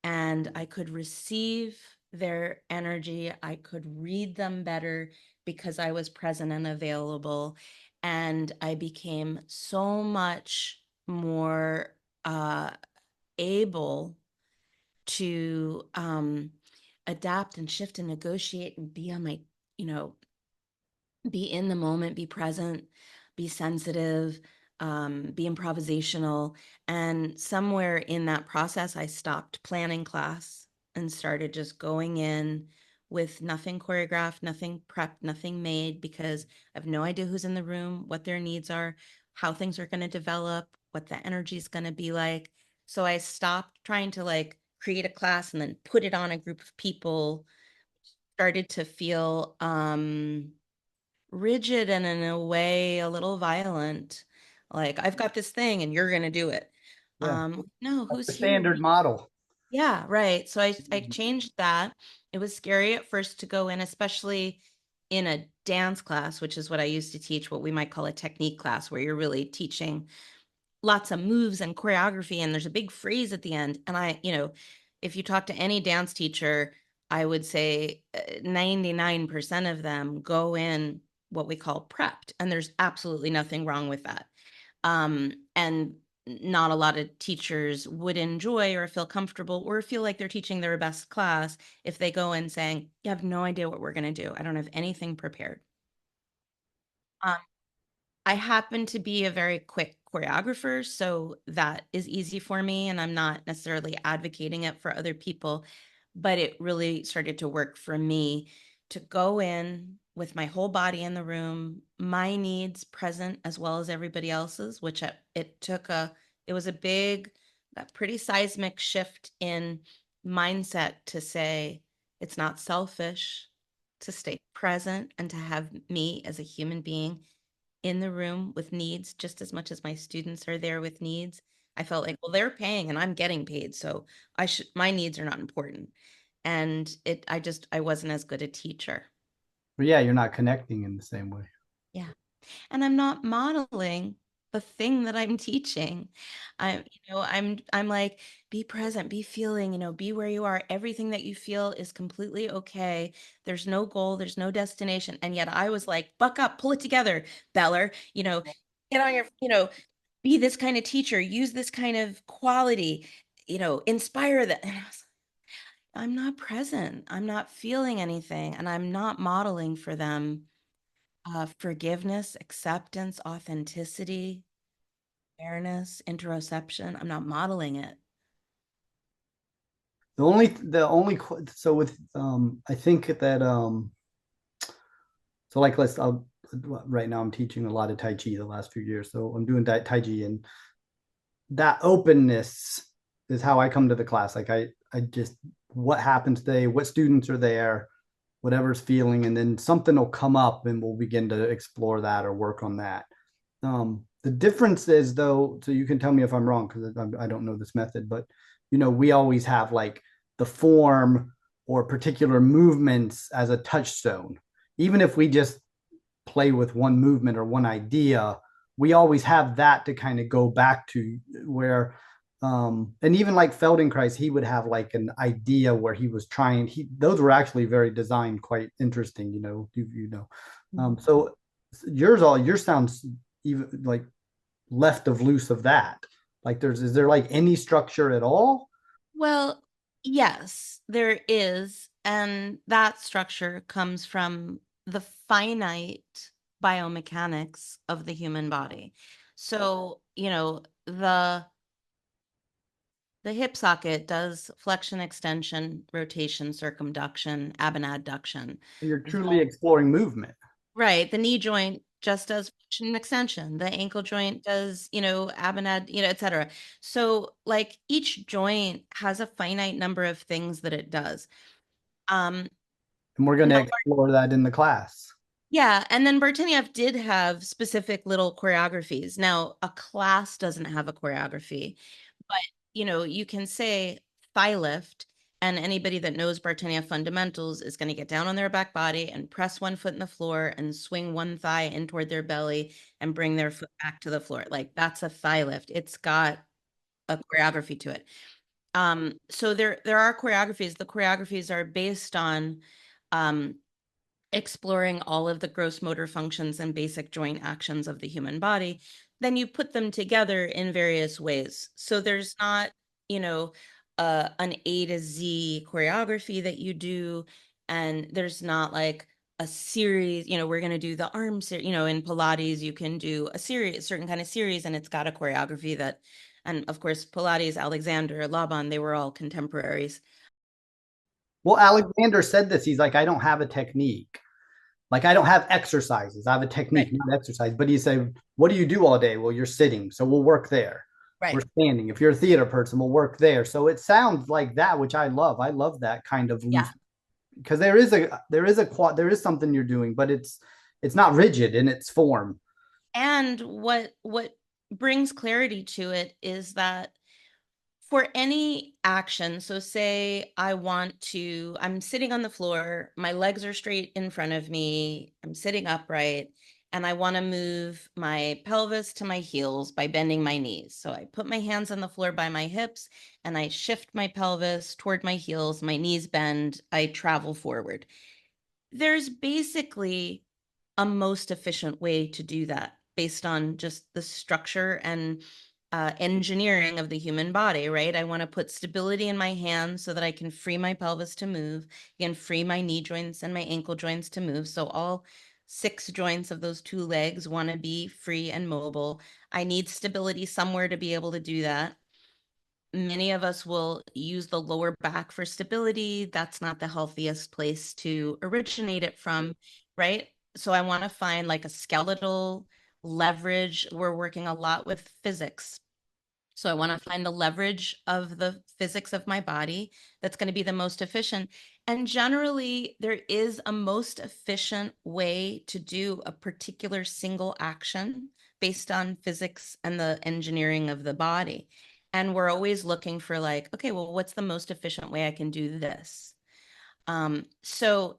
and I could receive their energy. I could read them better because I was present and available. And I became so much more able to adapt and shift and negotiate and be on my, you know, be in the moment, be present, be sensitive, be improvisational. And somewhere in that process, I stopped planning class and started just going in with nothing choreographed, nothing prepped, nothing made, because I have no idea who's in the room, what their needs are, how things are going to develop, what the energy is going to be like. So I stopped trying to like create a class and then put it on a group of people, started to feel rigid and in a way a little violent. Like, I've got this thing and you're going to do it. Yeah, No, that's who's the here? standard model. Yeah, right. So I changed that. It was scary at first to go in, especially in a dance class, which is what I used to teach, what we might call a technique class, where you're really teaching lots of moves and choreography, and there's a big phrase at the end. And if you talk to any dance teacher, I would say 99% of them go in what we call prepped, and there's absolutely nothing wrong with that. And not a lot of teachers would enjoy or feel comfortable or feel like they're teaching their best class if they go in saying, you have no idea what we're going to do. I don't have anything prepared. Um, I happen to be a very quick choreographer, so that is easy for me, and I'm not necessarily advocating it for other people, but it really started to work for me to go in with my whole body in the room, my needs present as well as everybody else's, which it was a big, a pretty seismic shift in mindset to say it's not selfish to stay present and to have me as a human being in the room with needs just as much as my students are there with needs. I felt like, well, they're paying and I'm getting paid, so my needs are not important. And I wasn't as good a teacher. But yeah, you're not connecting in the same way. Yeah. And I'm not modeling. the thing that I'm teaching. I'm like, be present, be feeling, be where you are. Everything that you feel is completely okay. There's no goal, there's no destination. And yet I was like, buck up, pull it together, Bellar, get on your, be this kind of teacher, use this kind of quality, inspire that. And I was I'm not present. I'm not feeling anything, and I'm not modeling for them forgiveness, acceptance, authenticity, awareness, interoception. I'm not modeling it. So with I think that so like let's I'll right now I'm teaching a lot of Tai Chi the last few years. So I'm doing Tai Chi, and that openness is how I come to the class. Like I just what happens today, what students are there, whatever's feeling, and then something will come up and we'll begin to explore that or work on that. The difference is though, so you can tell me if I'm wrong because I don't know this method, but we always have like the form or particular movements as a touchstone. Even if we just play with one movement or one idea, we always have that to kind of go back to where and even like Feldenkrais, he would have like an idea where he was trying. Those were actually very designed, quite interesting. So yours sounds even like left of loose of that. Like is there like any structure at all? Well, yes, there is. And that structure comes from the finite biomechanics of the human body. So, the hip socket does flexion, extension, rotation, circumduction, abduction. You're truly exploring movement. Right. The knee joint just does flexion and extension. The ankle joint does, abnad, et cetera. So like each joint has a finite number of things that it does. Um, And we're going to now, explore that in the class. yeah, and then Bartenieff did have specific little choreographies. Now, a class doesn't have a choreography, but you can say thigh lift, and anybody that knows Bartenieff fundamentals is going to get down on their back body and press one foot in the floor and swing one thigh in toward their belly and bring their foot back to the floor. Like that's a thigh lift. It's got a choreography to it. So there are choreographies. The choreographies are based on um, exploring all of the gross motor functions and basic joint actions of the human body, then you put them together in various ways. So there's not, you know, an A to Z choreography that you do, and there's not like a series, we're going to do the arm series, in Pilates, you can do a series, a certain kind of series, and it's got a choreography that, and of course, Pilates, Alexandra, Laban, they were all contemporaries. Well, Alexander said this. He's like, I don't have a technique. Like I don't have exercises. I have a technique, Right, not exercise. But he said, what do you do all day? Well, you're sitting. So we'll work there. We're right. standing. If you're a theater person, we'll work there. So it sounds like that, which I love. I love that kind of loose Yeah. because there is something you're doing, but it's not rigid in its form. And what brings clarity to it is that for any action, so say I'm sitting on the floor, my legs are straight in front of me, I'm sitting upright, and I want to move my pelvis to my heels by bending my knees. So I put my hands on the floor by my hips and I shift my pelvis toward my heels, my knees bend, I travel forward. There's basically a most efficient way to do that based on just the structure and engineering of the human body, right? I want to put stability in my hands so that I can free my pelvis to move, again, free my knee joints and my ankle joints to move. So all six joints of those two legs want to be free and mobile. I need stability somewhere to be able to do that. Many of us will use the lower back for stability. That's not the healthiest place to originate it from, right? So I want to find like a skeletal leverage. We're working a lot with physics. So I want to find the leverage of the physics of my body that's going to be the most efficient. And generally, there is a most efficient way to do a particular single action based on physics and the engineering of the body. And we're always looking for like, okay, well, what's the most efficient way I can do this? So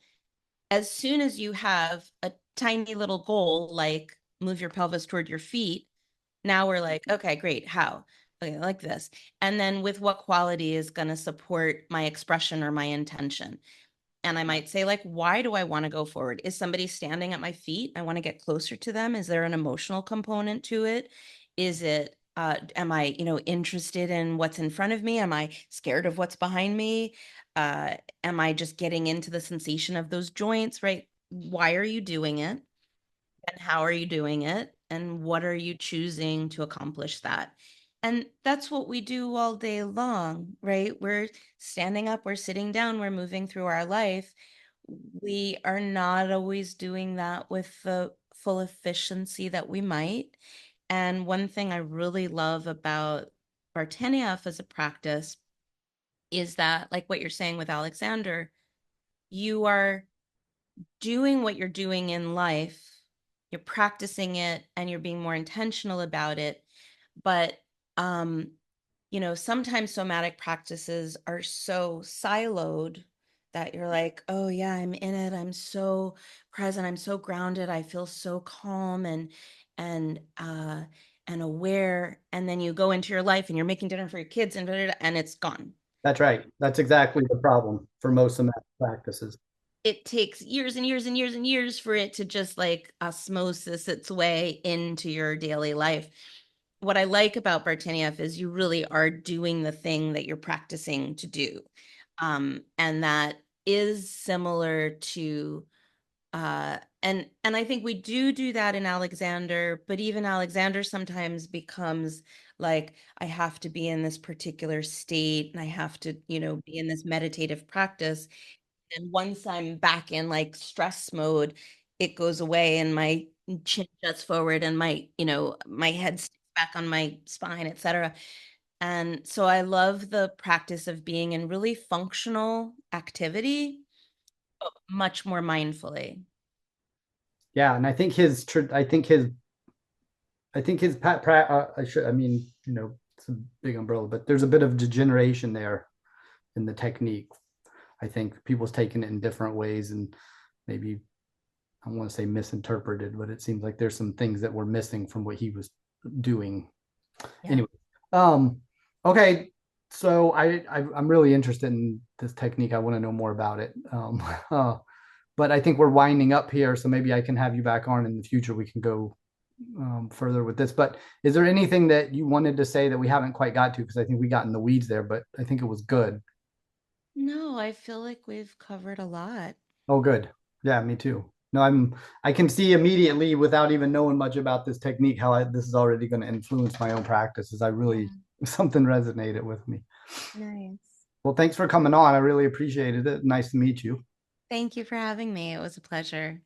as soon as you have a tiny little goal, like move your pelvis toward your feet, Now we're like, okay, great. How? Okay, like this. And then with what quality is going to support my expression or my intention? And I might say, like, why do I want to go forward? Is somebody standing at my feet? I want to get closer to them. Is there an emotional component to it? Is it, am I, interested in what's in front of me? Am I scared of what's behind me? Uh, am I just getting into the sensation of those joints, right? Why are you doing it? And how are you doing it? And what are you choosing to accomplish that? And that's what we do all day long, right? We're standing up, we're sitting down, we're moving through our life. We are not always doing that with the full efficiency that we might. And one thing I really love about Bartenieff as a practice is that, like what you're saying with Alexander, you are doing what you're doing in life, you're practicing it and you're being more intentional about it. But, um, sometimes somatic practices are so siloed that you're like, oh, yeah, I'm in it. I'm so present. I'm so grounded. I feel so calm and, uh, and aware. And then you go into your life and you're making dinner for your kids and it's gone. That's right. That's exactly the problem for most somatic practices. It takes years and years and years and years for it to just like osmosis its way into your daily life. What I like about Bartenieff is you really are doing the thing that you're practicing to do. And that is similar to and I think we do that in Alexander, but even Alexander sometimes becomes like I have to be in this particular state and I have to, be in this meditative practice, and once I'm back in like stress mode, it goes away and my chin juts forward and my head sticks back on my spine, etc. And so I love the practice of being in really functional activity, but much more mindfully. Yeah, and I think his I mean, it's a big umbrella, but there's a bit of degeneration there in the technique. I think people's taken it in different ways and maybe I don't want to say misinterpreted, but it seems like there's some things that were missing from what he was doing. Yeah. Anyway, um, okay, so I'm really interested in this technique. I want to know more about it. But I think we're winding up here, so maybe I can have you back on in the future. We can go further with this. But is there anything that you wanted to say that we haven't quite got to? Because I think we got in the weeds there, but I think it was good. No, I feel like we've covered a lot. Oh, good. Yeah, me too. No, I can see immediately without even knowing much about this technique how this is already going to influence my own practices. I really Yeah. something resonated with me. Nice. Well, thanks for coming on. I really appreciated it. Nice to meet you. Thank you for having me. It was a pleasure.